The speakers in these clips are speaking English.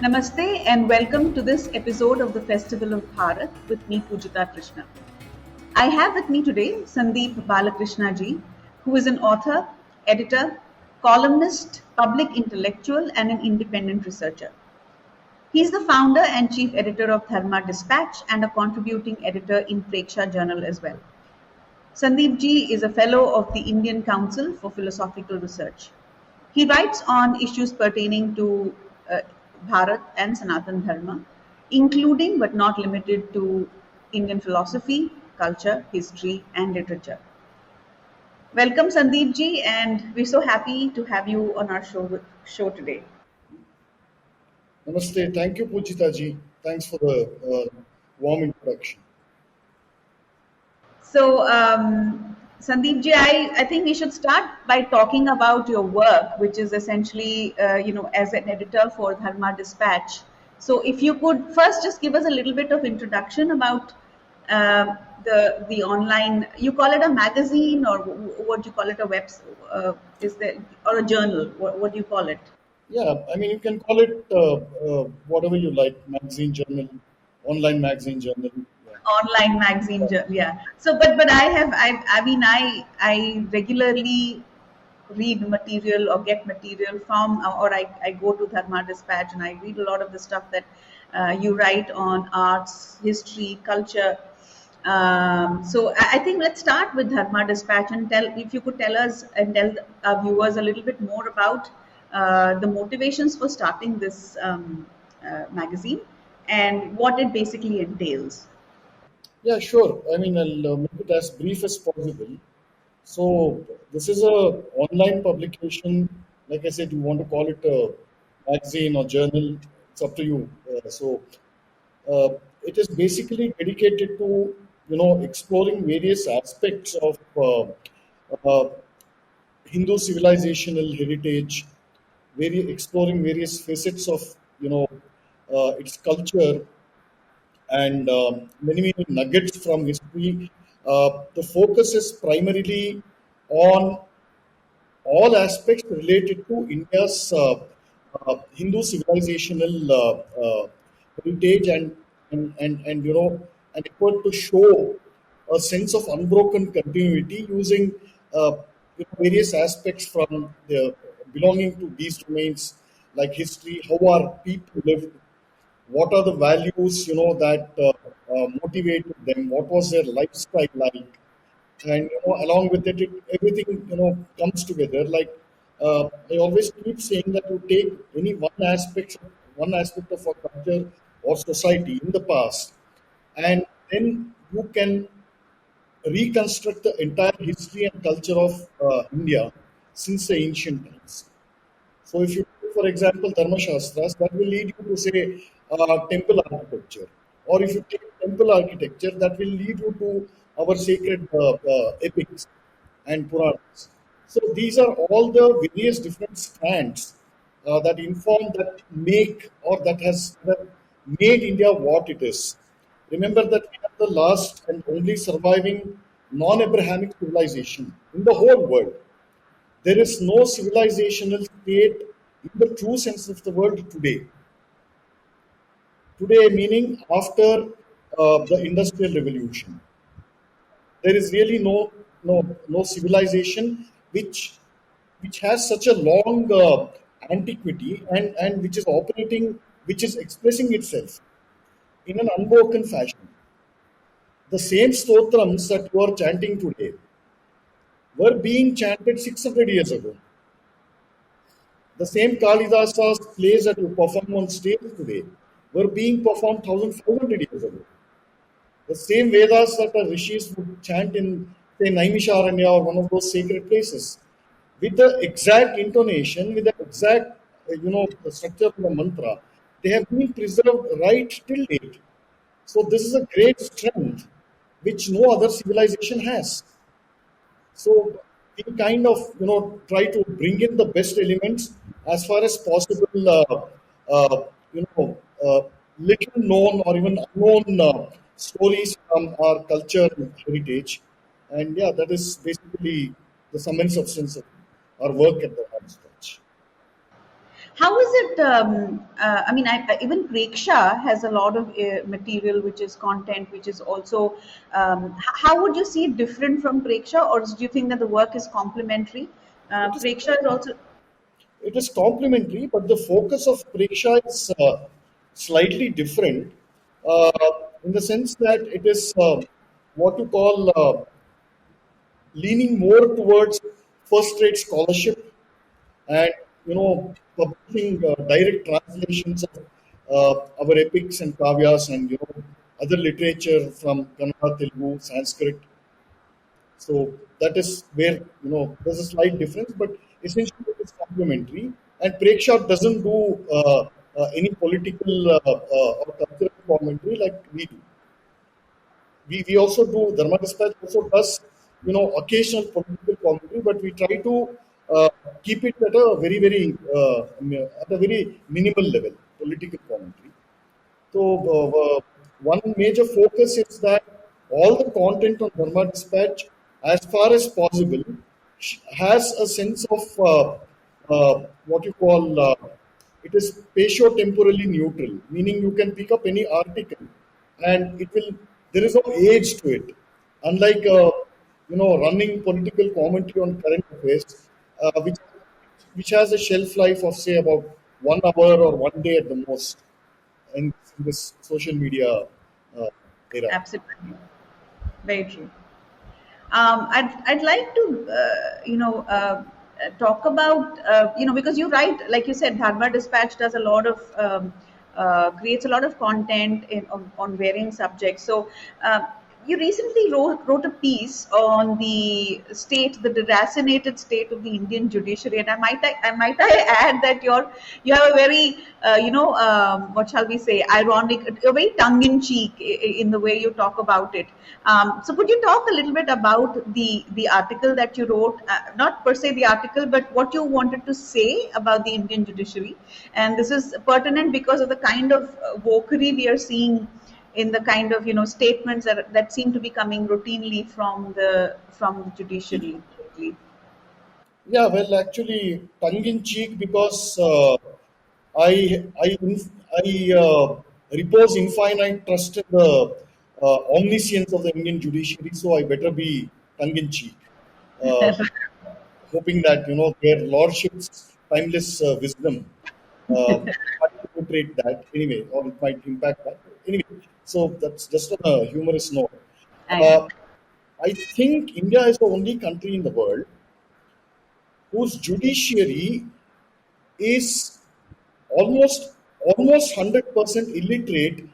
Namaste and welcome to this episode of the Festival of Bharat with me, Pujita Krishna. I have with me today Sandeep Balakrishna ji, who is an author, editor, columnist, public intellectual, and an independent researcher. He is the founder and chief editor of Dharma Dispatch and a contributing editor in Preksha Journal as well. Sandeep ji is a fellow of the Indian Council for Philosophical Research. He writes on issues pertaining to Bharat and Sanatan Dharma, including but not limited to Indian philosophy, culture, history, and literature. Welcome, Sandeep ji, and we're so happy to have you on our show today. Namaste. Thank you, Pujita ji. Thanks for the warm introduction. So, Sandeep ji, I think we should start by talking about your work, which is essentially, as an editor for Dharma Dispatch. So, if you could first just give us a little bit of introduction about the online. You call it a magazine, or what do you call it? A web? Is there or a journal? What do you call it? Yeah, I mean, you can call it whatever you like, magazine, journal, online magazine, journal. Yeah. Online magazine, yeah. So but I regularly read material or get material from, or I go to Dharma Dispatch and I read a lot of the stuff that you write on arts, history, culture. So I think let's start with Dharma Dispatch and if you could tell us and tell our viewers a little bit more about the motivations for starting this magazine and what it basically entails. Yeah, sure. I mean, I'll make it as brief as possible. So, this is a online publication. Like I said, you want to call it a magazine or journal, it's up to you. Uh, it is basically dedicated to exploring various aspects of uh, Hindu civilizational heritage, exploring various facets of its culture and many nuggets from history. The focus is primarily on all aspects related to India's Hindu civilizational heritage and an effort to show a sense of unbroken continuity using various aspects from the belonging to these domains like history, how our people lived, what are the values that motivated them, what was their lifestyle like, and along with it, everything comes together. Like I always keep saying that you take any one aspect of our culture or society in the past, and then you can reconstruct the entire history and culture of India since the ancient times. So, if you take, for example, Dharma Shastras, that will lead you to say temple architecture. Or if you take temple architecture, that will lead you to our sacred epics and Puranas. So, these are all the various different strands that inform, that make, or that made India what it is. Remember that we are the last and only surviving non Abrahamic civilization in the whole world. There is no civilizational state in the true sense of the word today. Today, meaning after the Industrial Revolution, there is really no civilization which has such a long antiquity and which is operating, which is expressing itself in an unbroken fashion. The same stotrams that you are chanting today were being chanted 600 years ago. The same Kalidasa's plays that you perform on stage today were being performed 1500 years ago. The same Vedas that the rishis would chant in, say, Naimisharanya or one of those sacred places, with the exact intonation, with the exact, the structure of the mantra, they have been preserved right till date. So this is a great strength which no other civilization has. So we kind of try to bring in the best elements as far as possible. You know, little known or even unknown stories from our culture and heritage, and yeah, that is basically the sum and substance of our work at the Dispatch. How is it? I mean, even Preksha has a lot of material, which is content, which is also. How would you see it different from Preksha, or do you think that the work is complementary? It is Preksha is also. it is complementary, but the focus of Preksha is slightly different uh, in the sense that it is what you call leaning more towards first-rate scholarship and publishing direct translations of our epics and kavyas and other literature from Kannada, Telugu, Sanskrit. So that is where there's a slight difference, but essentially it is complementary. And Preksha doesn't do any political or cultural commentary like we do. We also do Dharma Dispatch also does occasional political commentary, but we try to keep it at a very minimal level political commentary. So, one major focus is that all the content on Dharma Dispatch, as far as possible, has a sense of what you call it is spatio-temporally neutral, meaning you can pick up any article and it will there is no age to it. Unlike running political commentary on current affairs, which has a shelf life of say about 1 hour or 1 day at the most in this social media era. Absolutely, very true. I'd like to, talk about, because you write, like you said, Dharma Dispatch does a lot of, creates a lot of content on varying subjects. So, you recently wrote a piece on the state, the deracinated state of the Indian judiciary, and I might I add that you have a very, what shall we say, ironic, a very tongue in cheek in the way you talk about it. So could you talk a little bit about the article that you wrote, not per se the article, but what you wanted to say about the Indian judiciary? And this is pertinent because of the kind of wokery we are seeing in the kind of statements that seem to be coming routinely from the judiciary lately. Yeah, well, actually, tongue in cheek because I repose infinite trust in the omniscience of the Indian judiciary, so I better be tongue in cheek, uh, hoping that their lordships' timeless wisdom might penetrate that anyway, or it might impact that. Anyway, so that's just on a humorous note. I know. Uh, I think India is the only country in the world whose judiciary is almost almost 100% illiterate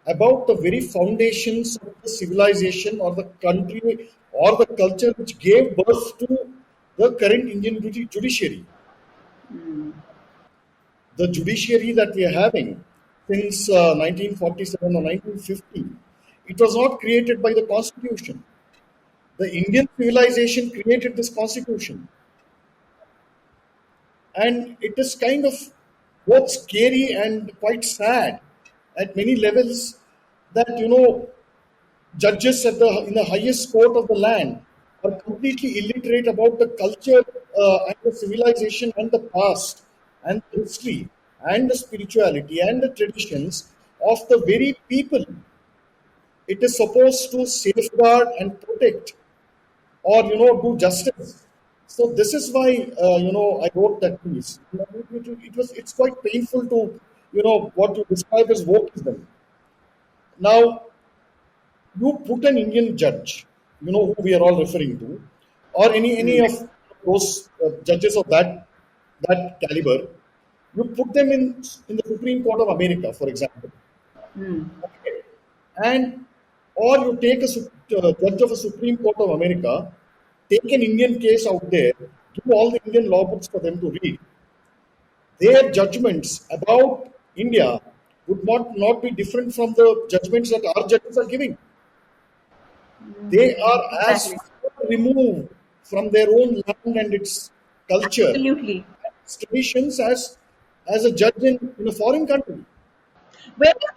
about the very foundations of the civilization or the country or the culture which gave birth to the current Indian judiciary. The judiciary that we are having since 1947 or 1950, it was not created by the constitution. The Indian civilization created this constitution. And it is kind of both scary and quite sad at many levels that judges at the in the highest court of the land are completely illiterate about the culture and the civilization and the past and the history and the spirituality and the traditions of the very people it is supposed to safeguard and protect or do justice. So this is why I wrote that piece. It's quite painful to what you describe as wokeism. Now you put an Indian judge, who we are all referring to, or any Mm, of those judges of that caliber. You put them in the Supreme Court of America, for example, mm, and or you take a judge of a Supreme Court of America, take an Indian case out there, give all the Indian law books for them to read. Their judgments about India would not be different from the judgments that our judges are giving. They are as exactly. far removed from their own land and its culture, Absolutely. its traditions as a judge in a foreign country. Where do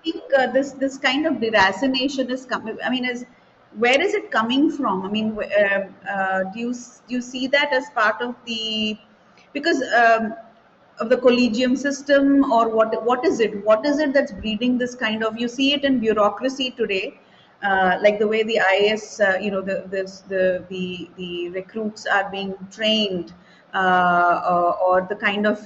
you think this kind of deracination is coming? I mean, is where is it coming from? I mean, do you see that as part of the because of the collegium system, or what is it? What is it that's breeding this kind of? You see it in bureaucracy today, like the way the IAS, the recruits are being trained, or the kind of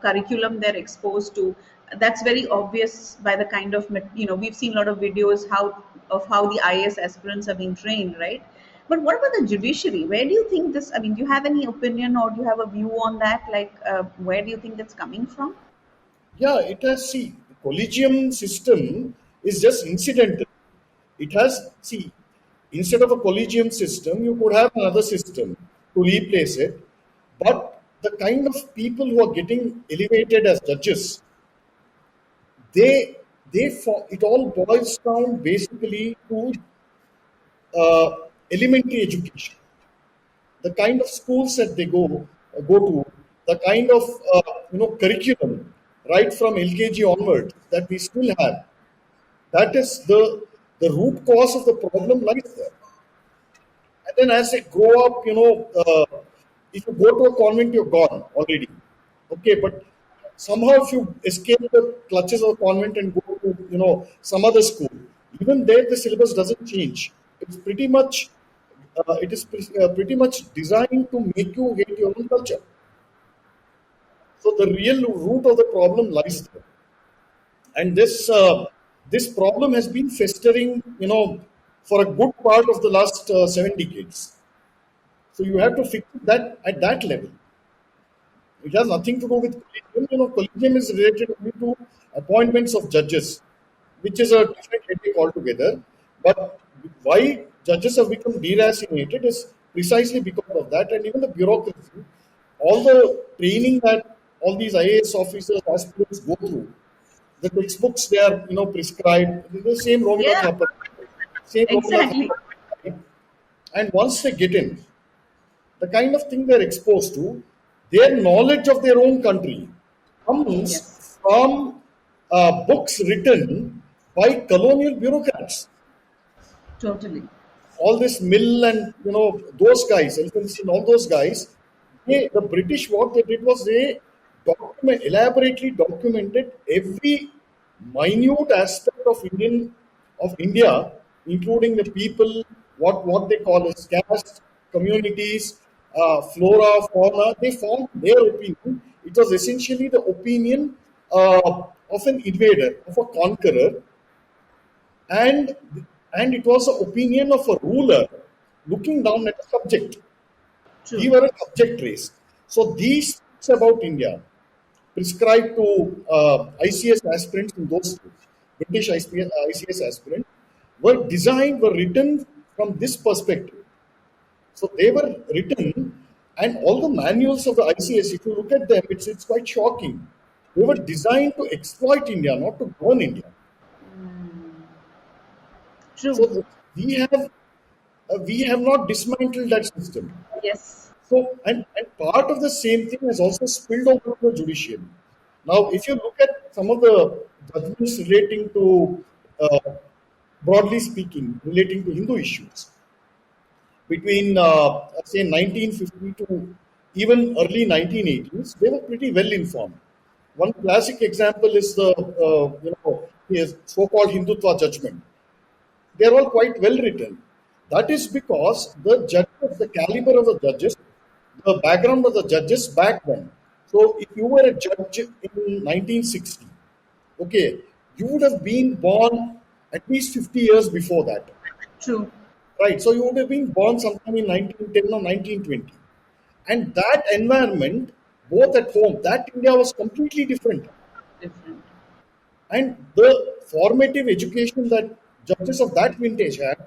curriculum they're exposed to. That's very obvious by the kind of we've seen a lot of videos how the IAS aspirants are being trained, right? But what about the judiciary? Where do you think this? I mean, do you have any opinion or do you have a view on that? Like, where do you think that's coming from? Yeah, it has, see, the collegium system is just incidental. It has, see, instead of a collegium system, you could have another system to replace it. But the kind of people who are getting elevated as judges, it all boils down basically to uh, elementary education, the kind of schools that they go to, the kind of curriculum right from LKG onwards that we still have. That is the root cause of the problem lies there. And then as they grow up, if you go to a convent, you're gone already. Okay, but somehow if you escape the clutches of a convent and go to, some other school, even there the syllabus doesn't change. It's pretty much, pretty much designed to make you hate your own culture. So the real root of the problem lies there. And this problem has been festering, for a good part of the last 7 decades. So you have to fix that at that level. It has nothing to do with collegium. Collegium is related only to appointments of judges, which is a different headache altogether. But why judges have become deracinated is precisely because of that, and even the bureaucracy, all the training that all these IAS officers, aspirants go through, the textbooks they are prescribed, the same Romeo Yeah, Thapar, same Romeo exactly. Thapar, and once they get in, the kind of thing they're exposed to, their knowledge of their own country Yes, comes from books written by colonial bureaucrats. totally. All this Mill and those guys, Elphinstone, all those guys, the British, what they did was they elaborately documented every minute aspect of India, including the people, what they call as caste, communities, flora, fauna. They formed their opinion. It was essentially the opinion of an invader, of a conqueror, and and it was the opinion of a ruler looking down at a subject. We True. were a subject race. So these books about India, prescribed to ICS aspirants in those days, British ICS aspirants, were written from this perspective. So they were written, and all the manuals of the ICS, if you look at them, it's quite shocking. They were designed to exploit India, not to govern India. So True. we have not dismantled that system. Yes. So and part of the same thing has also spilled over to the judiciary. Now, if you look at some of the judgments relating to, uh, broadly speaking, relating to Hindu issues between say 1950 to even early 1980s, they were pretty well informed. One classic example is the so-called Hindutva judgment. They're all quite well written. That is because the judges, the caliber of the judges, the background of the judges back then. So if you were a judge in 1960, okay, you would have been born at least 50 years before that, True. right? So you would have been born sometime in 1910 or 1920. And that environment, both at home, that India was completely different. Different. And the formative education that judges of that vintage had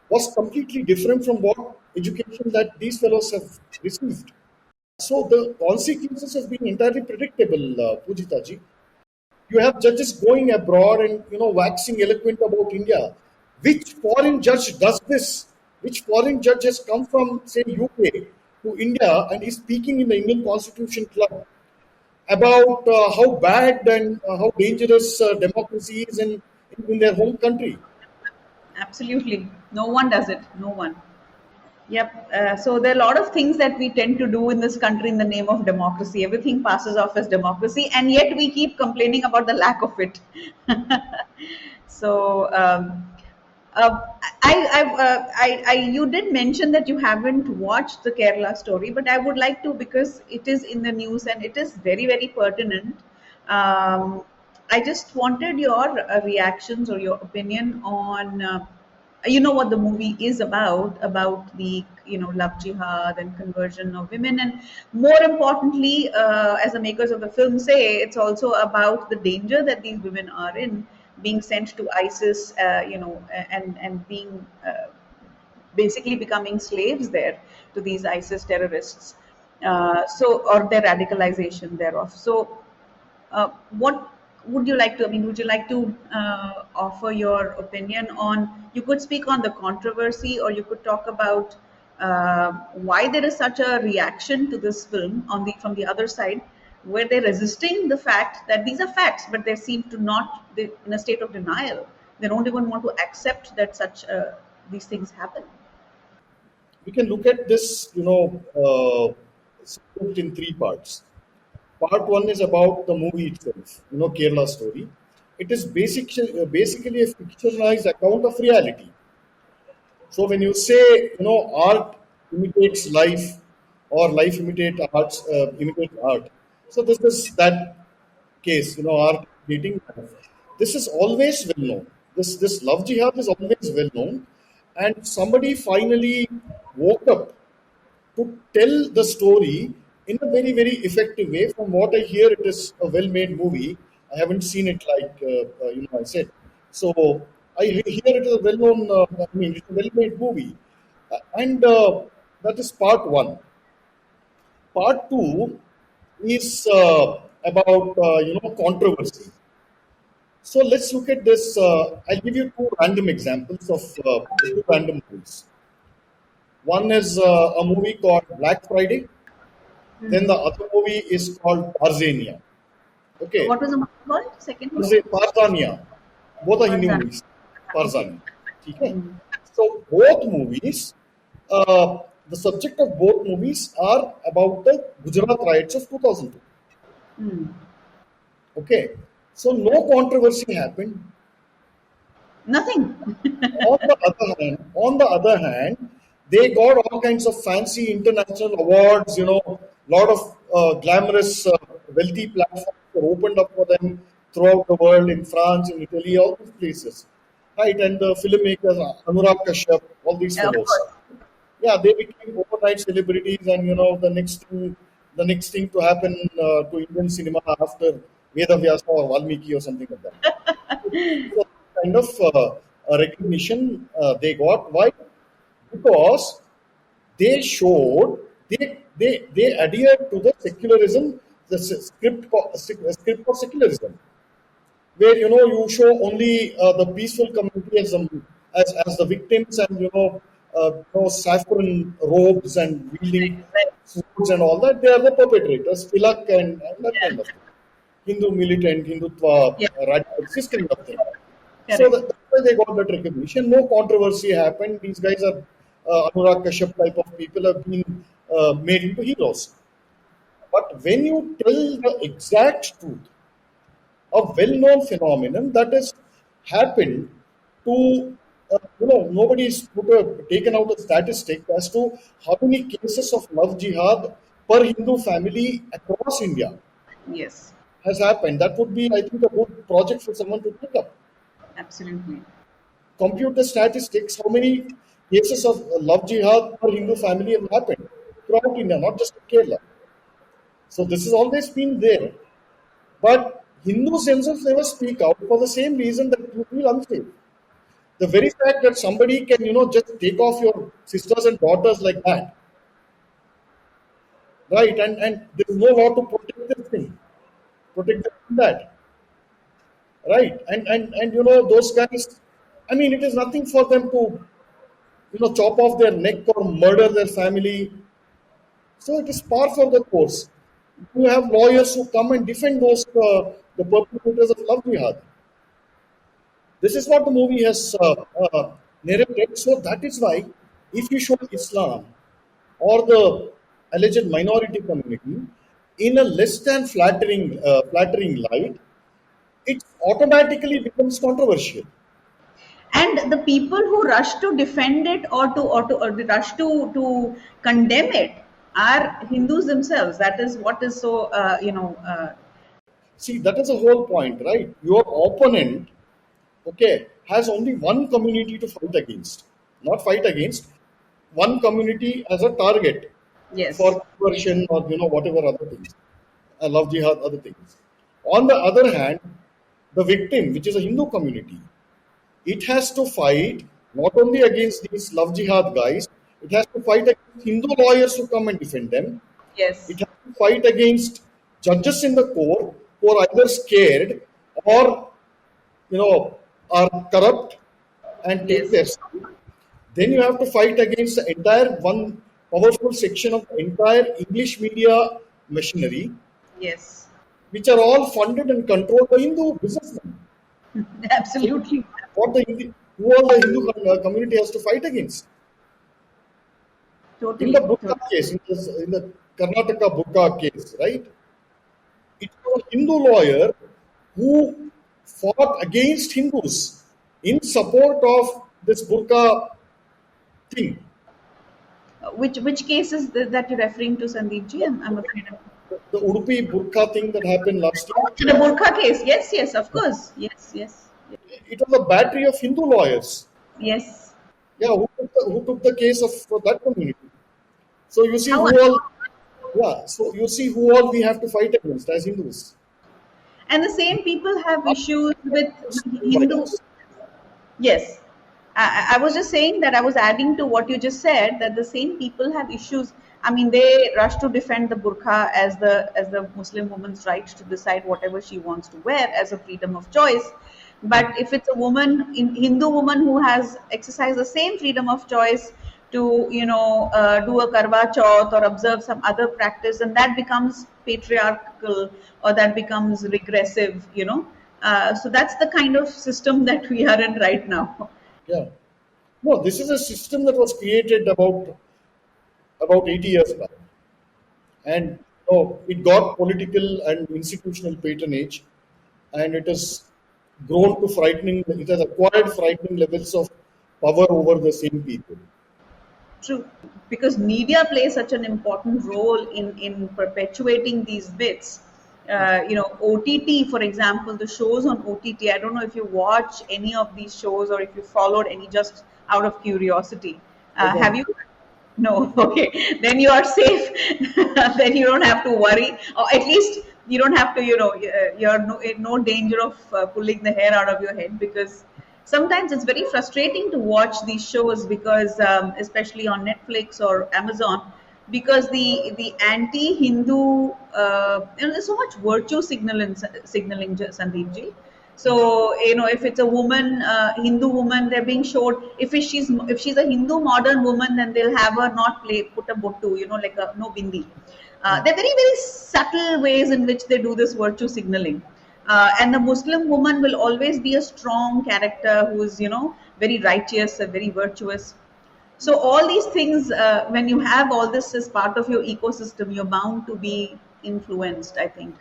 was completely different from what education that these fellows have received. So the consequences have been entirely predictable, Pujita ji. You have judges going abroad and waxing eloquent about India. Which foreign judge does this? Which foreign judge has come from, say, UK to India and is speaking in the Indian Constitution Club about how bad and how dangerous democracy is in their home country? Absolutely. No one does it. No one. Yep. So there are a lot of things that we tend to do in this country in the name of democracy. Everything passes off as democracy, and yet we keep complaining about the lack of it. So you did mention that you haven't watched the Kerala story, but I would like to, because it is in the news and it is very, very pertinent. Um, I just wanted your reactions or your opinion on, you know, what the movie is about the, you know, love jihad and conversion of women, and more importantly, as the makers of the film say, it's also about the danger that these women are in, being sent to ISIS, you know, and being basically becoming slaves there to these ISIS terrorists. Or their radicalization thereof. So, what would you like to? I mean, would you like to offer your opinion on? You could speak on the controversy, or you could talk about why there is such a reaction to this film on the from the other side, where they're resisting the fact that these are facts, but they seem to not they in a state of denial. They don't even want to accept that such these things happen. We can look at this, split in three parts. Part one is about the movie itself, Kerala story. It is basically a fictionalized account of reality. So when you say, art imitates life or life imitates art. So this is that case, art imitating life. This is always well known. This love jihad is always well known, and somebody finally woke up to tell the story in a very, very effective way. From what I hear, it is a well-made movie. I haven't seen it like I said. So I hear it is a well-known. It's a well-made movie, and that is part one. Part two is about controversy. So let's look at this. I'll give you two random examples of two random movies. One is a movie called Black Friday. Then the other movie is called Tarzania. Okay, What was the movie called? Second one? Tarzania. Both are Hindi Tarzan. movies. Tarzania. Okay. Mm. So both movies, the subject of both movies are about the Gujarat riots of 2002. Mm. Okay. So no controversy happened. Nothing. On the other hand, they got all kinds of fancy international awards. Lot of glamorous, wealthy platforms were opened up for them throughout the world, in France, in Italy, all these places, right? And the filmmakers, Anurag Kashyap, all these Of fellows, course. yeah, they became overnight celebrities, and the next thing to happen to Indian cinema after Veda Vyasa or Valmiki or something like that. So kind of recognition they got. Why? Because they showed they adhered to the secularism, the script of secularism, where you show only the peaceful community as the victims, and saffron robes and wielding Right. swords and all that. They are the perpetrators, tilak and that kind of thing. Hindu militant, Hindutva Yeah. radicals, this kind of thing. So Correct. that's why they got that recognition. No controversy happened. These guys are Anurag Kashyap type of people have been made into heroes. But when you tell the exact truth, a well-known phenomenon that has happened to nobody's taken out a statistic as to how many cases of love jihad per Hindu family across India Yes. has happened. That would be, I think, a good project for someone to take up. Absolutely. Compute the statistics, how many cases of love jihad per Hindu family have happened throughout India, not just in Kerala. So this has always been there. But Hindus themselves never speak out for the same reason that you feel unsafe. The very fact that somebody can, just take off your sisters and daughters like that, right? And there's no law to protect this thing, protect them from that, right? And those guys, I mean, it is nothing for them to chop off their neck or murder their family. So it is par for the course. You have lawyers who come and defend the perpetrators of love jihad. This is what the movie has narrated. So that is why if you show Islam or the alleged minority community in a less than flattering light, it automatically becomes controversial. And the people who rush to defend it or rush to condemn it are Hindus themselves. That is what is so See, that is the whole point, right? Your opponent, okay, has only one community to fight against, not fight against, one community as a target yes, for conversion or whatever other things, love jihad, other things. On the other hand, the victim, which is a Hindu community, it has to fight not only against these love jihad guys, it has to fight against Hindu lawyers who come and defend them. It yes, has to fight against judges in the court who are either scared or are corrupt and take yes, their side. Then you have to fight against the entire one powerful section of the entire English media machinery, yes. which are all funded and controlled by Hindu businessmen. So, Absolutely. who all the Hindu community has to fight against? In the Totally, Burqa totally. case, in the Karnataka Burqa case, right? It was a Hindu lawyer who fought against Hindus in support of this Burqa thing. Which cases that you're referring to, Sandeep ji? I'm afraid of. The Udupi Burqa thing that happened last year. The Burkha case. Yes, yes, of course. Yes, yes, It was a battery of Hindu lawyers. yes. Yeah, who took the case of for that community. So you see How who all. Yeah, so you see who all we have to fight against as Hindus. and the same people have issues with Hindu. Violence. Yes. I was just saying that I was adding to what you just said that the same people have issues. I mean, they rush to defend the burqa as the Muslim woman's right to decide whatever she wants to wear as a freedom of choice. But if it's a woman, Hindu woman who has exercised the same freedom of choice to do a karwa chauth or observe some other practice, and that becomes patriarchal or that becomes regressive. So that's the kind of system that we are in right now. Yeah. No, this is a system that was created about 80 years back, and it got political and institutional patronage, and it has grown to frightening. It has acquired frightening levels of power over the same people. True, because media plays such an important role in perpetuating these bits. OTT, for example, the shows on OTT. I don't know if you watch any of these shows or if you followed any just out of curiosity. I don't. Have you? No, okay. Then you are safe. Then you don't have to worry, or at least you don't have to. You're no in no danger of pulling the hair out of your head because sometimes it's very frustrating to watch these shows because, especially on Netflix or Amazon, because the anti-Hindu, there's so much virtue signaling, Sandeep ji. So if it's a woman, Hindu woman, they're being showed. If she's a Hindu modern woman, then they'll have her not put a bottu, like a no bindi. There are very very subtle ways in which they do this virtue signaling. And the Muslim woman will always be a strong character who is very righteous and very virtuous. So all these things, when you have all this as part of your ecosystem, you're bound to be influenced. I think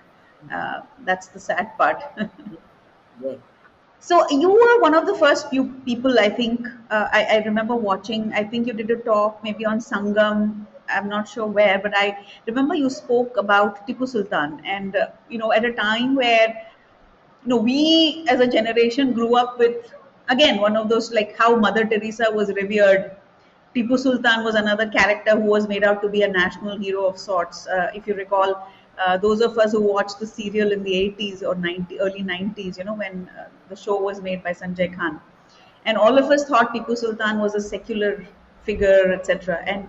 that's the sad part. Yeah. So you were one of the first few people, I think. I remember watching. I think you did a talk maybe on Sangam. I'm not sure where, but I remember you spoke about Tipu Sultan, and at a time where we as a generation grew up with, again, one of those, like how Mother Teresa was revered. Tipu Sultan was another character who was made out to be a national hero of sorts. If you recall, those of us who watched the serial in the 80s or early 90s, when the show was made by Sanjay Khan. And all of us thought Tipu Sultan was a secular figure, etc. And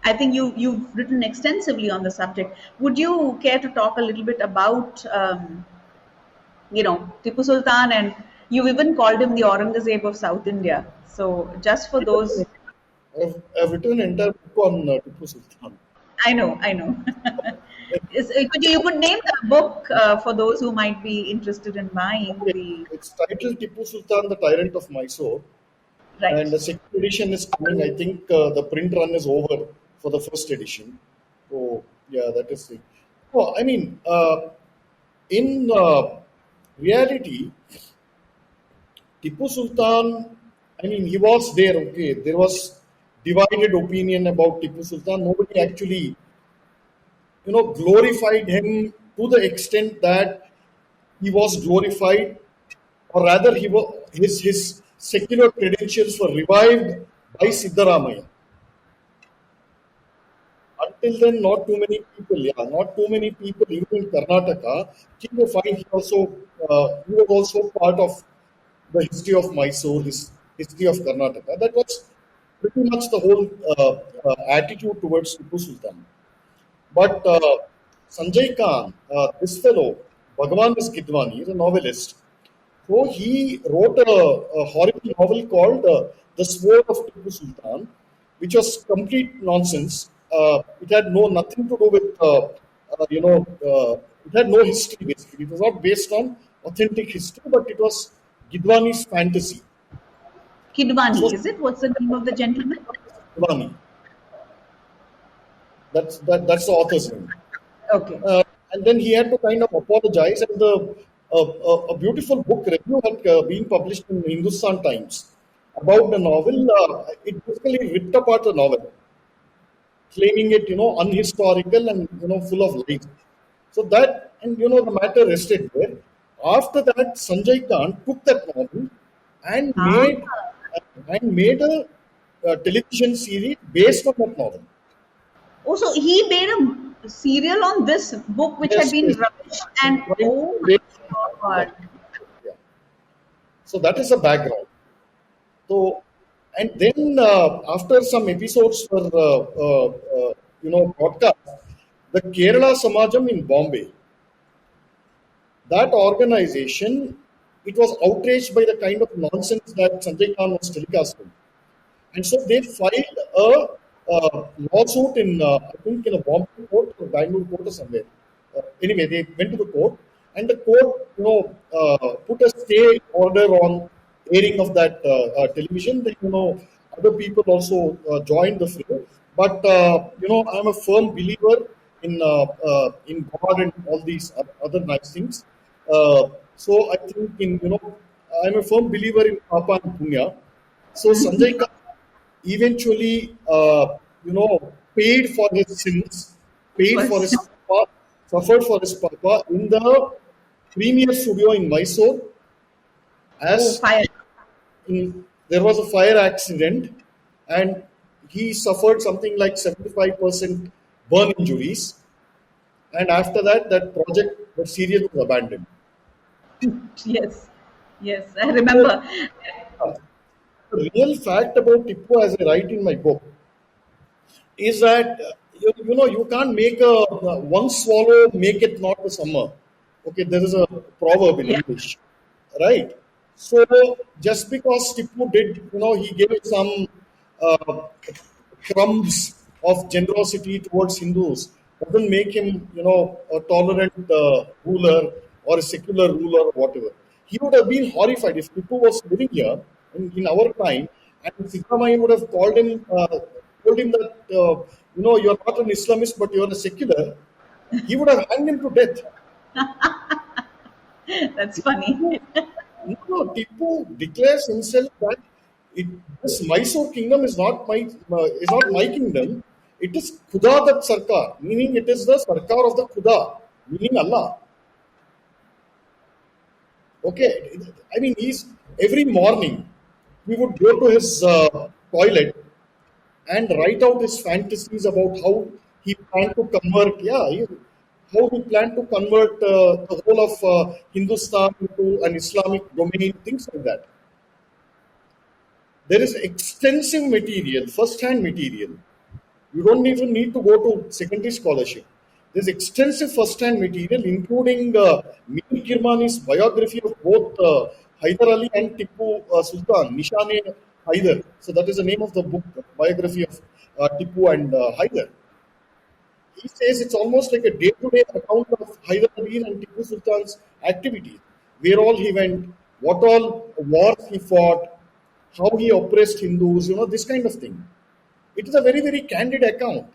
I think you've written extensively on the subject. Would you care to talk a little bit about Tipu Sultan, and you even called him the Aurangzeb of South India. So just for those, I've written an entire book on Tipu Sultan. I know. Could name the book for those who might be interested in buying Okay. the. It's titled Tipu Sultan, the Tyrant of My Soul. and Right. the second edition is coming. I think the print run is over for the first edition. So yeah, that is it. Oh, I mean, in reality, Tipu Sultan, I mean, he was there. Okay, there was divided opinion about Tipu Sultan. Nobody actually, glorified him to the extent that he was glorified, or rather, his secular credentials were revived by Siddharamaya. Until then, not too many people, yeah, not too many people, even in Karnataka. Keep in mind, he was also part of the history of Mysore, his history of Karnataka. That was pretty much the whole attitude towards Tipu Sultan. But Sanjay Khan, this fellow, Bhagavan is Gidwani, is a novelist. So he wrote a horrible novel called The Sword of Tipu Sultan, which was complete nonsense. It had nothing to do with, it had no history basically. It was not based on authentic history, but it was Gidwani's fantasy. So Kidwani, is it? What's the name of the gentleman? Gidwani, that's the author's name. Okay. And then he had to kind of apologize. And a beautiful book review had been published in Hindustan Times about the novel. It basically ripped apart the novel, claiming it, unhistorical and full of lies. So that, and the matter rested there. After that, Sanjay Khan took that novel and Ah. made a television series based on that novel. Oh, so he made a serial on this book which had Yes, been yes. rubbish, and oh my Based on that. God. Yeah. So that is the background. So, and then after some episodes were, broadcast, the Kerala Samajam in Bombay, that organization, it was outraged by the kind of nonsense that Sanjay Khan was telecasting. And so they filed lawsuit in, I think, in a Bombay court or Bangalore court or somewhere. Anyway, they went to the court, and the court, put a stay order on airing of that television. Then, other people also joined the fray. But I'm a firm believer in God and all these other nice things. So I think I'm a firm believer in Papa and Punya. So Sanjay Khan eventually, paid for his sins, Of paid for course. his papa, suffered for his papa in the premier studio in Mysore. Oh, As fire. there was a fire accident, and he suffered something like 75% burn injuries. And after that, that series was abandoned. Yes. Yes, I remember. Uh, The real fact about Tipu, as I write in my book, is that you can't make a one swallow make it not a summer. Okay, there is a proverb in Yeah. English, right? So just because Tipu did, he gave some uh, crumbs of generosity towards Hindus, doesn't make him, a tolerant ruler or a secular ruler or whatever. He would have been horrified if Tipu was living here in our time, and Siddaramaiah would have told him that, you're not an Islamist, but you're a secular. He would have hanged him to death. That's funny. No, Tipu declares himself that this Mysore kingdom is not my kingdom. It is Khuda that Sarkar, meaning it is the Sarkar of the Khuda, meaning Allah. Okay, I mean, every morning he would go to his toilet and write out his fantasies about how he planned to convert, how he planned to convert the whole of Hindustan into an Islamic domain, things like that. There is extensive material, first-hand material. You don't even need to go to secondary scholarship. There's extensive first-hand material, including Mir Kirmani's biography of both Hyder Ali and Tipu Sultan, Nishane Hyder. So that is the name of the book, biography of Tipu and Hyder. He says it's almost like a day-to-day account of Hyder Ali and Tipu Sultan's activities, where all he went, what all wars he fought, how he oppressed Hindus, this kind of thing. It is a very, very candid account.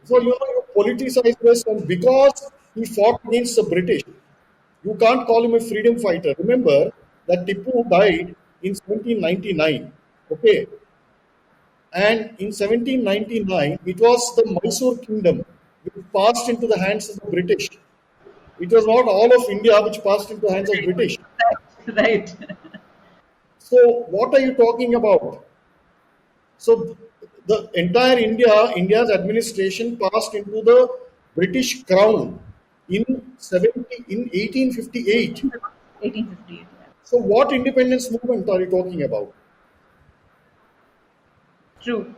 So, you politicize this, and because he fought against the British, you can't call him a freedom fighter. Remember that Tipu died in 1799. Okay. And in 1799, it was the Mysore kingdom which passed into the hands of the British. It was not all of India which passed into the hands of British. Right. So, what are you talking about? So, the entire India's administration passed into the British Crown in 1858. 1858. So, what independence movement are you talking about? True.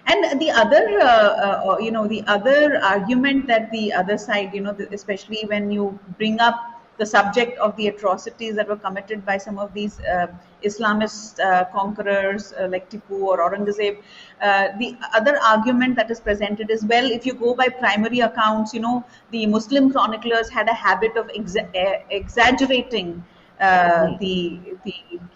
And the other, the other argument that the other side, especially when you bring up the subject of the atrocities that were committed by some of these Islamist conquerors like Tipu or Aurangzeb, the other argument that is presented is, well, if you go by primary accounts, the Muslim chroniclers had a habit of exaggerating the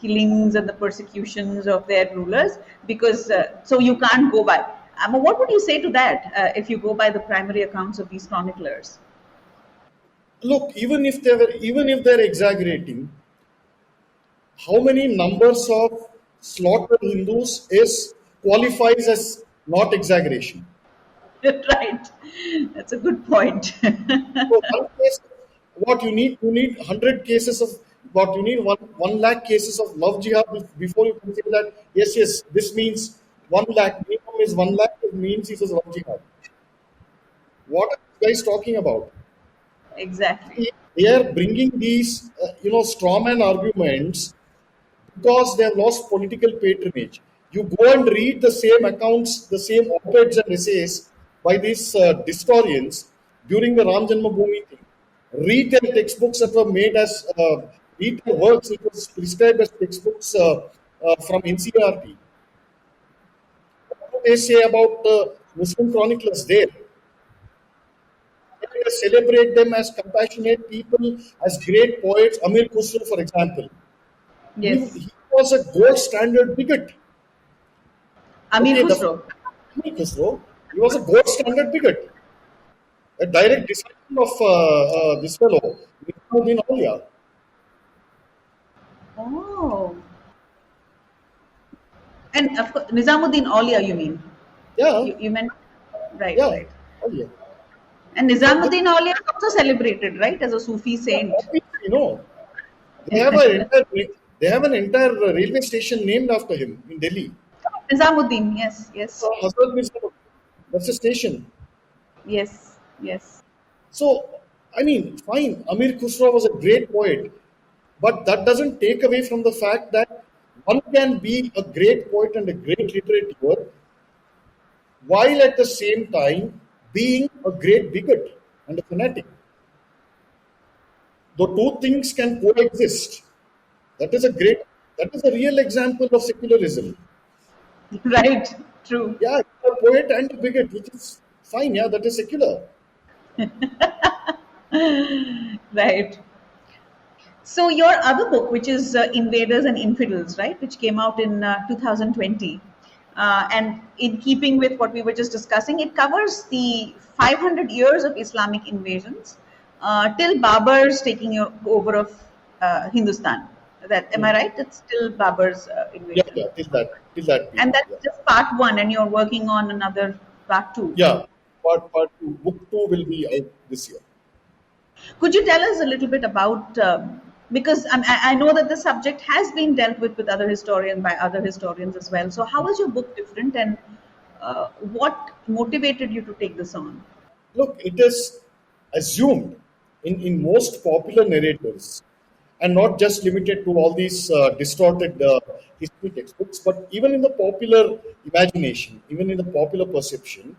killings and the persecutions of their rulers, because so you can't go by. What would you say to that if you go by the primary accounts of these chroniclers? Look, even if they're exaggerating, how many numbers of slaughtered Hindus is qualifies as not exaggeration? Right, that's a good point. So one case, what you need 100 cases of what you need one lakh cases of love jihad before you can say that yes, this means 1 lakh, minimum is 1 lakh, it means it is love jihad. What are you guys talking about? Exactly. They are bringing these straw man arguments because they have lost political patronage. You go and read the same accounts, the same op-eds and essays by these historians during the Ram Janmabhoomi thing. Read their textbooks that were made as read their works which was prescribed as textbooks from NCERT. What do they say about the Muslim chroniclers there? They celebrate them as compassionate people, as great poets. Amir Khusro, for example, Yes. he was a gold standard bigot. Amir Okay, the Khusro. Amir Khusro, he was a gold standard bigot, a direct disciple of this fellow, Nizamuddin Aulia. Oh, and of course, Nizamuddin Aulia, you mean? Yeah, You meant, right, yeah, right. Aulia. And So this, Nizamuddin Aulia is also celebrated, right, as a Sufi saint. obviously, they have an entire they have an entire railway station named after him in Delhi. Nizamuddin, yes, yes, Hazrat Mirza, that's a station. yes, yes. So, I mean, fine, Amir Khusro was a great poet, but that doesn't take away from the fact that one can be a great poet and a great literature while at the same time being a great bigot and a fanatic. The two things can coexist. That is a great, that is a real example of secularism. Right, true. Yeah, a poet and a bigot, which is fine. Yeah, that is secular. Right. So your other book, which is Invaders and Infidels, right, which came out in 2020, and in keeping with what we were just discussing, it covers the 500 years of Islamic invasions till Babur's taking over of Hindustan. That am I right? It's still Babur's Yeah, invasion, yeah, till that and period. that's Yeah. just part one, and you're working on another part two. Yeah, part two, book two will be out this year. Could you tell us a little bit about, because I know that the subject has been dealt with other historians, by other historians as well. So how is your book different, and what motivated you to take this on? Look, it is assumed in most popular narratives, and not just limited to all these distorted history textbooks, but even in the popular imagination, even in the popular perception,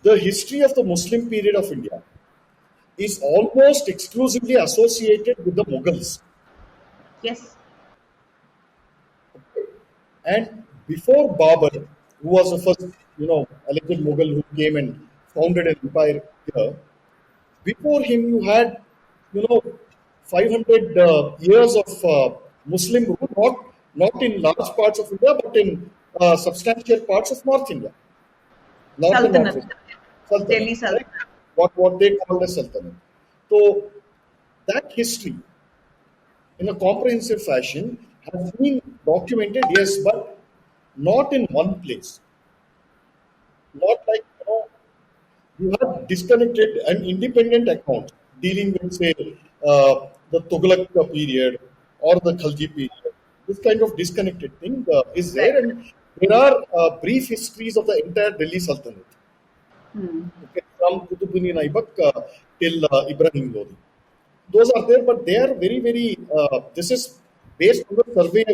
the history of the Muslim period of India is almost exclusively associated with the Mughals. Yes. And before Babur, who was the first, alleged Mughal who came and founded an empire here, before him you had, you know, 500 years of Muslim rule, not not in large parts of India, but in substantial parts of North India, North and Sultanate, Northwest, Sultanate, Delhi right? Sultanate. What they call the Sultanate. So that history, in a comprehensive fashion, has been documented, yes, but not in one place. Not like, you have disconnected and independent accounts dealing with, say, the Tughlaq period or the Khalji period. This kind of disconnected thing is there, Right. and there are brief histories of the entire Delhi Sultanate, Hmm. okay, from Qutbuddin Aibak till Ibrahim Lodi. Those are there, but they are very, very. This is based on the survey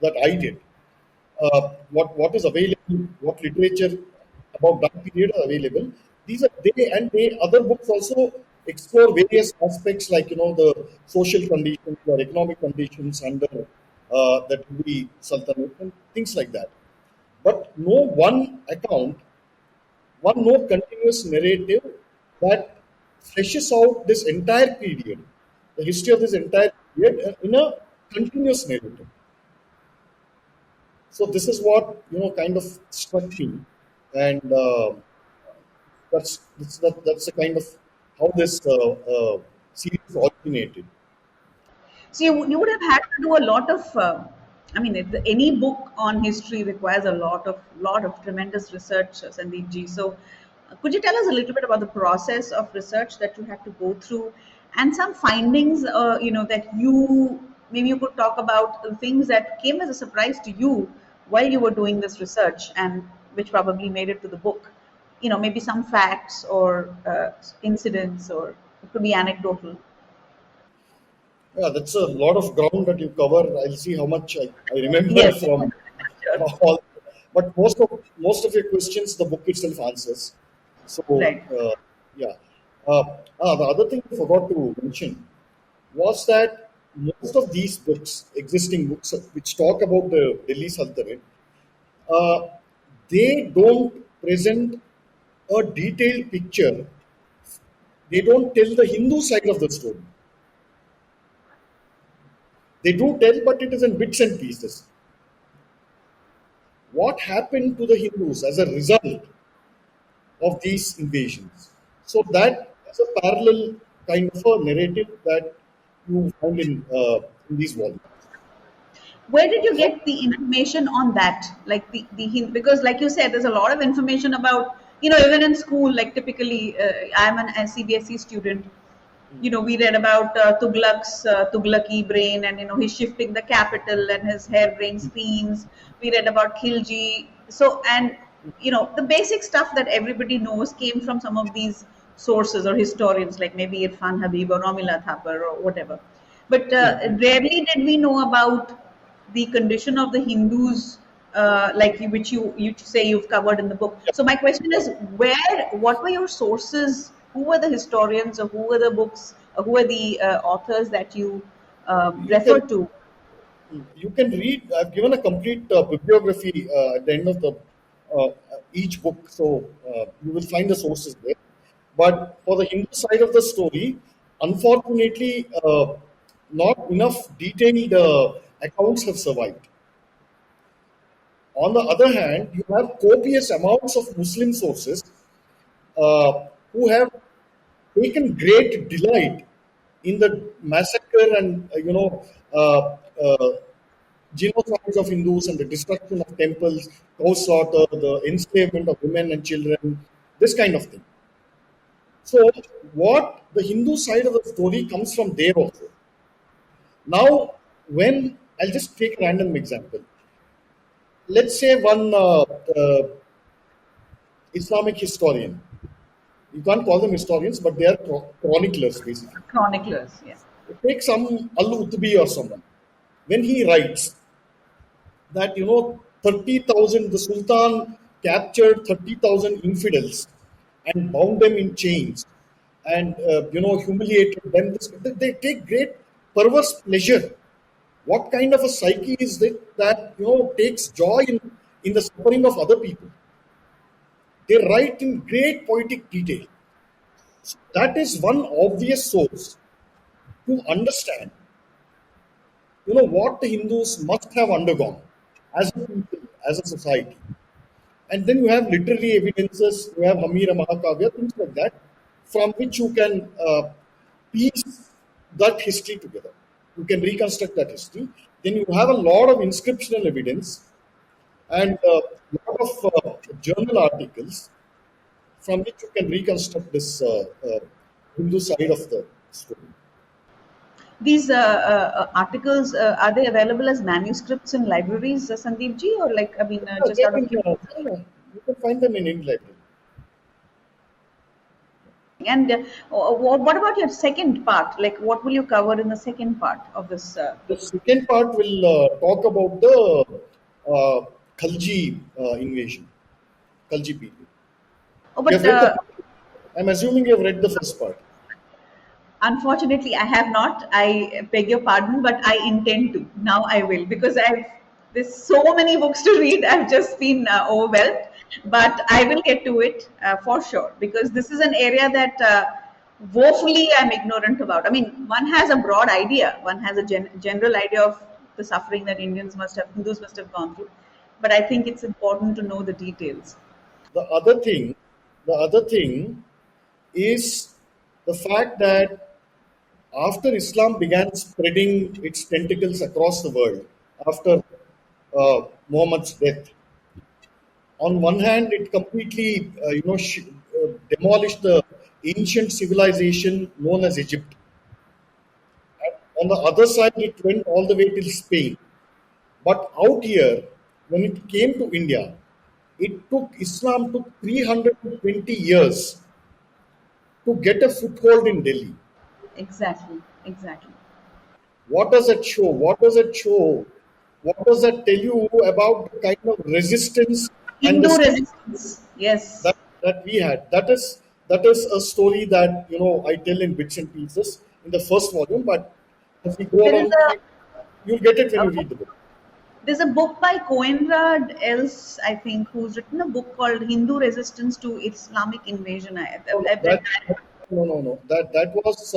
that I did. What is available, what literature about that period are available. These are they other books also explore various aspects like the social conditions or economic conditions under the Delhi Sultanate and things like that. But no one account, no continuous narrative that fleshes out this entire period, the history of this entire period in a continuous narrative. So this is what kind of struck me, and that's the kind of how this series originated. So you would have had to do a lot of. I mean, any book on history requires a lot of tremendous research, Sandeep ji. So, could you tell us a little bit about the process of research that you had to go through, and some findings, that maybe you could talk about the things that came as a surprise to you while you were doing this research, and which probably made it to the book. Maybe some facts or incidents, or it could be anecdotal. Yeah, that's a lot of ground that you cover. I'll see how much I remember Yes, from sure. all. But most of your questions, the book itself answers. So Right. yeah. The other thing I forgot to mention was that most of these books, existing books which talk about the Delhi Sultanate, uh, they don't present a detailed picture. They don't tell the Hindu side of the story. They do tell, but it is in bits and pieces. What happened to the Hindus as a result of these invasions? So that is a parallel kind of a narrative that you find in these volumes. Where did you How, get the information on that? Like because like you said, there's a lot of information about, even in school, like typically, I'm an CBSE student. We read about Tughlaq's Tughlaqi brain, and he's shifting the capital and his harebrained schemes. We read about Khilji. So, and the basic stuff that everybody knows came from some of these sources or historians, like maybe Irfan Habib or Romila Thapar or whatever. But rarely did we know about the condition of the Hindus, like which you say you've covered in the book. So my question is, what were your sources? Who were the historians, or who were the books, or who were the authors that you you can referred to? you can read. I've given a complete bibliography at the end of the uh, each book, so you will find the sources there. But for the Hindu side of the story, unfortunately, not enough detailed accounts have survived. On the other hand, you have copious amounts of Muslim sources who have taken great delight in the massacre and genocides of Hindus and the destruction of temples, cow slaughter, the enslavement of women and children, this kind of thing. So, what the Hindu side of the story comes from there also. Now, when I'll just take a random example. Let's say one Islamic historian. You can't call them historians, but they are chroniclers basically. Chroniclers, yeah. Take some Al Utbi or someone. When he writes that 30,000, the Sultan captured 30,000 infidels and bound them in chains and humiliated them. They take great perverse pleasure. What kind of a psyche is it that takes joy in the suffering of other people? They write in great poetic detail. So that is one obvious source to understand what the Hindus must have undergone as a people, as a society. And then you have literary evidences, you have Hamira Mahakavya, things like that, from which you can piece that history together. You can reconstruct that history. Then you have a lot of inscriptional evidence and a lot of journal articles from which you can reconstruct this Hindu side of the story. These articles, are they available as manuscripts in libraries, Sandeep ji, or like, I mean, Yeah, just out of curiosity? yeah, you can find them in any library. And what about your second part? Like, what will you cover in the second part of this The book? second part will talk about the Khalji invasion, Khalji people. Oh, You but have read the. I'm assuming you have read the first part. unfortunately, I have not. I beg your pardon, but I intend to. Now I will, because there's so many books to read. I've just been overwhelmed, but I will get to it for sure, because this is an area that woefully I'm ignorant about. I mean, one has a broad idea, one has a general idea of the suffering that Hindus must have gone through, but I think it's important to know the details. The other thing, the other thing is the fact that after Islam began spreading its tentacles across the world after Muhammad's death, on one hand, it completely demolished the ancient civilization known as Egypt. On the other side, it went all the way till Spain. But out here, when it came to India, Islam took 320 years to get a foothold in Delhi. Exactly, exactly. What does it show? What does it show? What does that tell you about the kind of resistance and the Hindu resistance, yes. that we had? That is a story that I tell in bits and pieces in the first volume, but as we go There is along, you'll get it when a you read the book. there's a book by Coenrad Els, I think, who's written a book called Hindu Resistance to Islamic Invasion. No, no, I've read that. no. That was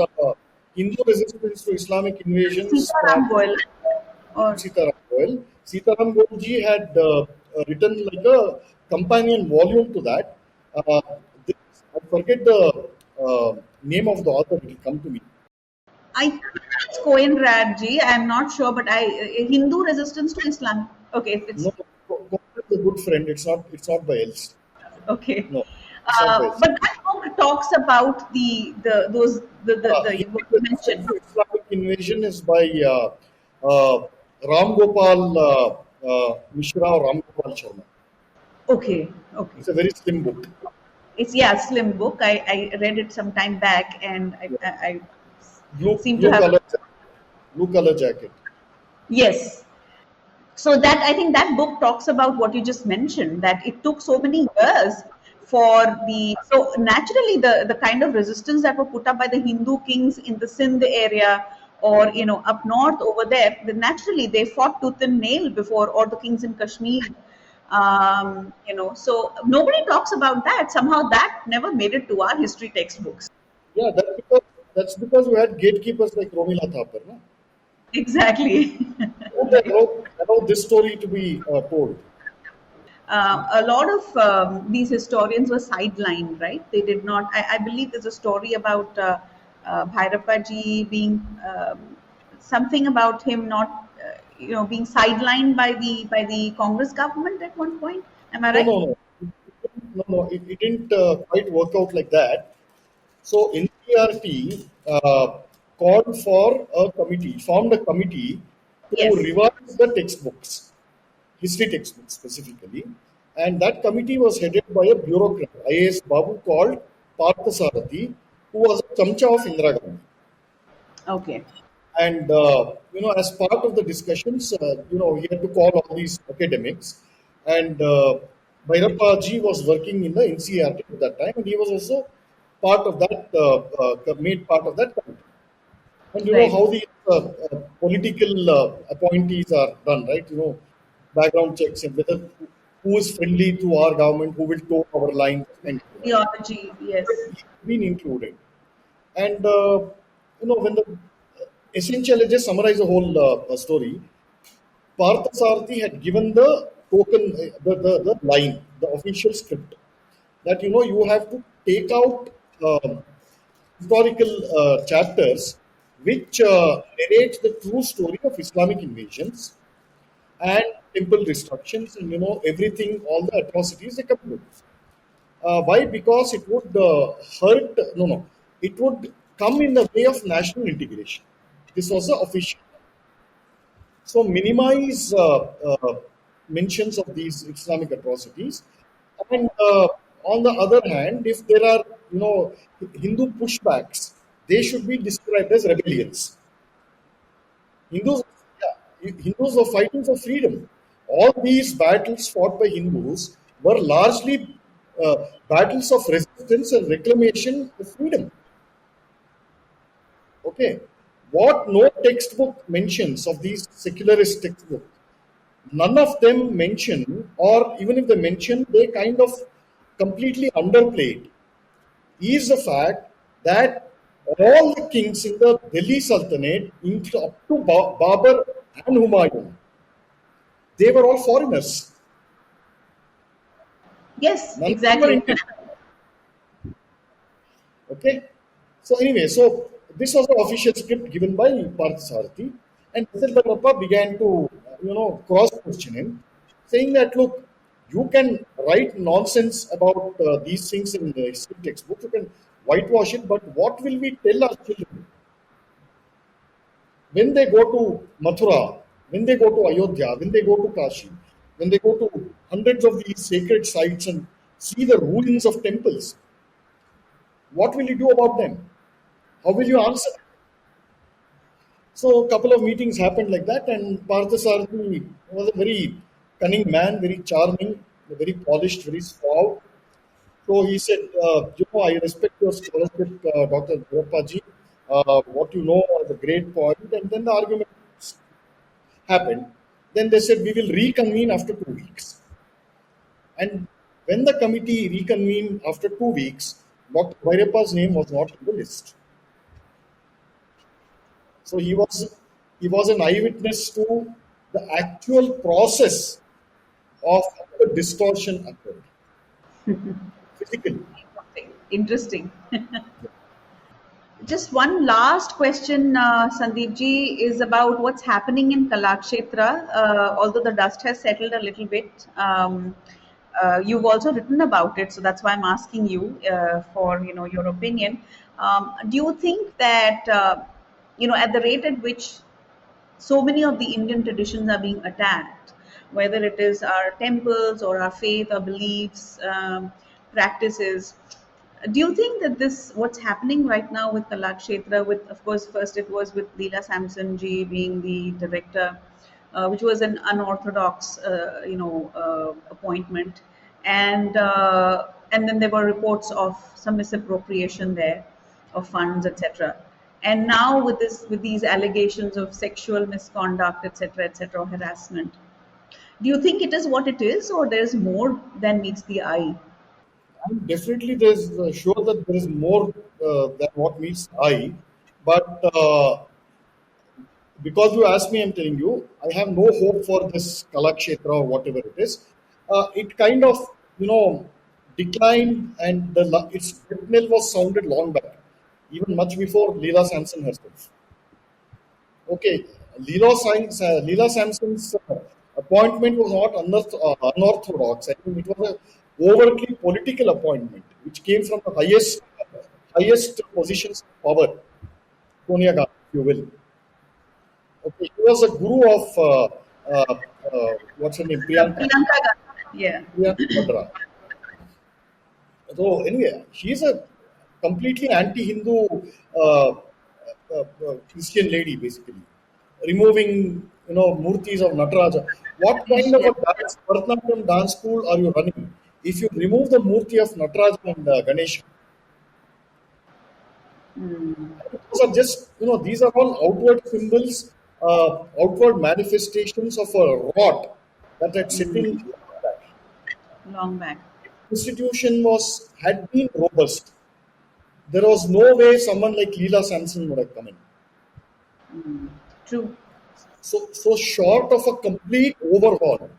Hindu resistance to Islamic invasions from Sitaram Goel, or Sitaram Goel. Sitaram Goel ji had written like a companion volume to that. Uh, this, I forget the name of the author. It will come to me. I think it's Coenrad ji. I'm not sure, but Hindu Resistance to Islam. Okay, it's No, Goel is a good friend. It's not by else. okay. No, it's not by else. But that book talks about the those what you mentioned. Islamic Invasion is by Ram Gopal Mishra or Ram Gopal Sharma. Okay, okay. It's a very slim book. It's, yeah, slim book. I read it some time back, and Yeah. I Blue seem to blue have, color blue color jacket. yes. So that, I think that book talks about what you just mentioned, that it took so many years for the, so naturally the kind of resistance that were put up by the Hindu kings in the Sindh area, or up north over there, naturally they fought tooth and nail before, or the kings in Kashmir. So nobody talks about that. Somehow that never made it to our history textbooks. Yeah, that's because we had gatekeepers like Romila Thapar. No? Exactly. Who they allowed this story to be told. A lot of these historians were sidelined, right? They did not. I believe there's a story about Bhairappa ji being something about him not, being sidelined by the Congress government at one point. Am I No, right? no, no. It didn't quite work out like that. So NCRT called for a committee, formed a committee to Yes. revise the textbooks, history textbooks specifically, and that committee was headed by a bureaucrat, IAS Babu, called Parthasarathi, who was a chamcha of Indira Gandhi. Okay. And as part of the discussions, he had to call all these academics, and Bhairappa ji was working in the NCRT at that time, and he was also made part of that committee. And you know Right. how the political appointees are done, right? Background checks and whether who is friendly to our government, who will toe our line, and Theology. Yes. he's been included. And when the essentially, just summarize the whole story. Parthasarathi had given the token, the line, the official script, that you have to take out historical chapters which narrate the true story of Islamic invasions and temple destructions and everything, all the atrocities they committed. Why? Because it would hurt. No, no, it would come in the way of national integration. This was the official. So minimize mentions of these Islamic atrocities, and on the other hand, if there are Hindu pushbacks, they should be described as rebellions. Hindus, Hindus were fighting for freedom. All these battles fought by Hindus were largely battles of resistance and reclamation of freedom. Okay, what no textbook mentions of these secularist textbooks, none of them mention, or even if they mention, they kind of completely underplayed, is the fact that all the kings in the Delhi Sultanate, up to Babur and Humayun, they were all foreigners. Yes, None of them were exactly. Indian. Okay. So anyway, so this was the official script given by Parthasarathi, and Bharat began to, cross-question him, saying that, look, you can write nonsense about these things in the history textbook, you can whitewash it, but what will we tell our children when they go to Mathura, when they go to Ayodhya, when they go to Kashi, when they go to hundreds of these sacred sites and see the ruins of temples? What will you do about them? How will you answer? So a couple of meetings happened like that, and Parthasarathi was a very cunning man, very charming, very polished, very suave. So he said, I respect your scholarship, Dr. Bharat. What you know is a great point. And then the argument happened. Then they said, we will reconvene after 2 weeks. And when the committee reconvened after 2 weeks, Dr. Vairappa's name was not on the list. So he was an eyewitness to the actual process of how the distortion occurred physically. Interesting. Just one last question, Sandeep ji, is about what's happening in Kalakshetra. Although the dust has settled a little bit, you've also written about it, so that's why I'm asking you for your opinion. Do you think that at the rate at which so many of the Indian traditions are being attacked, whether it is our temples or our faith or beliefs, practices. Do you think that what's happening right now with Kalakshetra, with, of course, first it was with Leela Samson ji being the director, which was an unorthodox, appointment, and then there were reports of some misappropriation there of funds, etc. And now with these allegations of sexual misconduct, etc., harassment. Do you think it is what it is, or there's more than meets the eye? And definitely, there's sure that there is more than what meets eye. But because you asked me, I'm telling you, I have no hope for this Kalakshetra or whatever it is. It kind of, declined, and its death knell was sounded long back, even much before Leela Samson herself. Okay, Leela Samson's appointment was not unorthodox. I think it was a overtly political appointment, which came from the highest positions of power, Sonia Gandhi, if you will. Okay, he was a guru of what's her name, Priyanka, Priyanka Gandhi. Yeah. Priyanka Vadra. So anyway, she is a completely anti-Hindu Christian lady, basically, removing murtis of Nataraja. What kind of a Bharatanatyam dance school are you running if you remove the murti of Nataraja and Ganesha? Those are just these are all outward symbols, outward manifestations of a rot that had sitting. Long back. Institution had been robust. There was no way someone like Leela Samson would have come in. True. So short of a complete overhaul,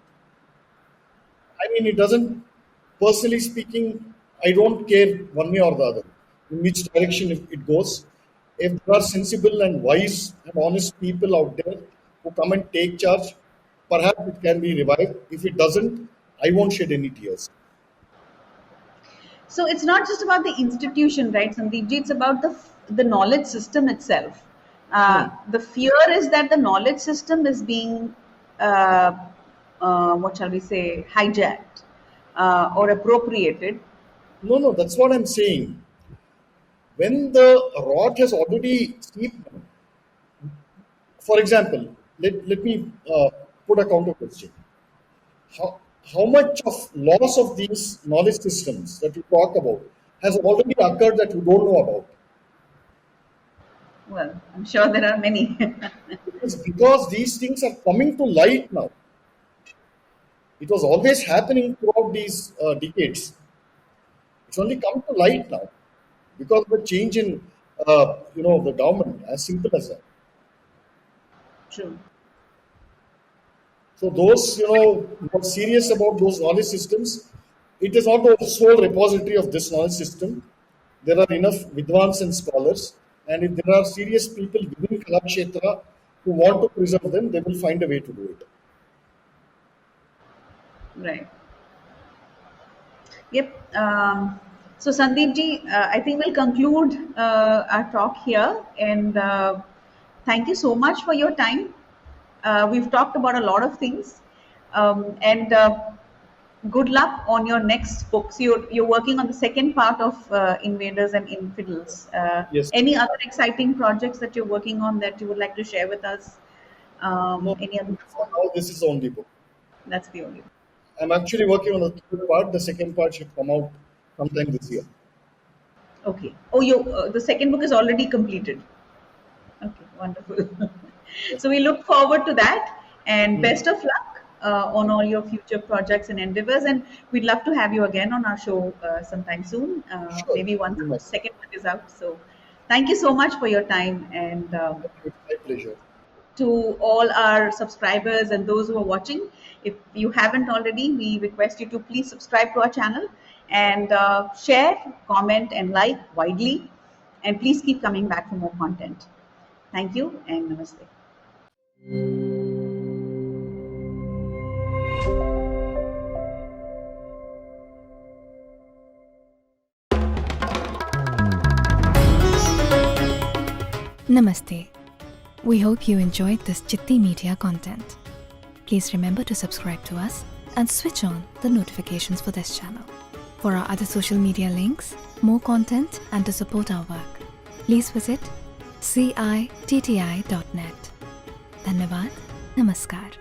I mean, it doesn't, personally speaking, I don't care one way or the other in which direction it goes. If there are sensible and wise and honest people out there who come and take charge, perhaps it can be revived. If it doesn't, I won't shed any tears. So it's not just about the institution, right, Sandeep ji? It's about the knowledge system itself. Hmm. The fear is that the knowledge system is being, uh, what shall we say, hijacked or appropriated. No, no, that's what I'm saying. When the rot has already seeped, for example, let me put a counter question. How much of loss of these knowledge systems that you talk about has already occurred that you don't know about? Well, I'm sure there are many. It's because these things are coming to light now. It was always happening throughout these decades. It's only come to light now because of the change in the government. As simple as that. True. So those who are serious about those knowledge systems, it is not the sole repository of this knowledge system. There are enough vidwans and scholars, and if there are serious people within Kalakshetra who want to preserve them, they will find a way to do it. Right. Yep. So Sandeep ji, I think we'll conclude our talk here, and thank you so much for your time. We've talked about a lot of things, and good luck on your next book. So you're working on the second part of Invaders and Infidels. Yes. Any other exciting projects that you're working on that you would like to share with us? No, Any other? for now, this is the only book. That's the only. I'm actually working on the third part. The second part should come out sometime this year. Okay. Oh, the second book is already completed. Okay, wonderful. So we look forward to that, and Hmm. best of luck on all your future projects and endeavors. And we'd love to have you again on our show sometime soon, Sure. maybe once You the must. second book is out. So thank you so much for your time, and It's my pleasure. to all our subscribers and those who are watching. If you haven't already, we request you to please subscribe to our channel and share, comment, and like widely. And please keep coming back for more content. Thank you and namaste. Namaste. We hope you enjoyed this Chitti Media content. Please remember to subscribe to us and switch on the notifications for this channel. For our other social media links, more content, and to support our work, please visit citti.net. Dhanyavad. Namaskar.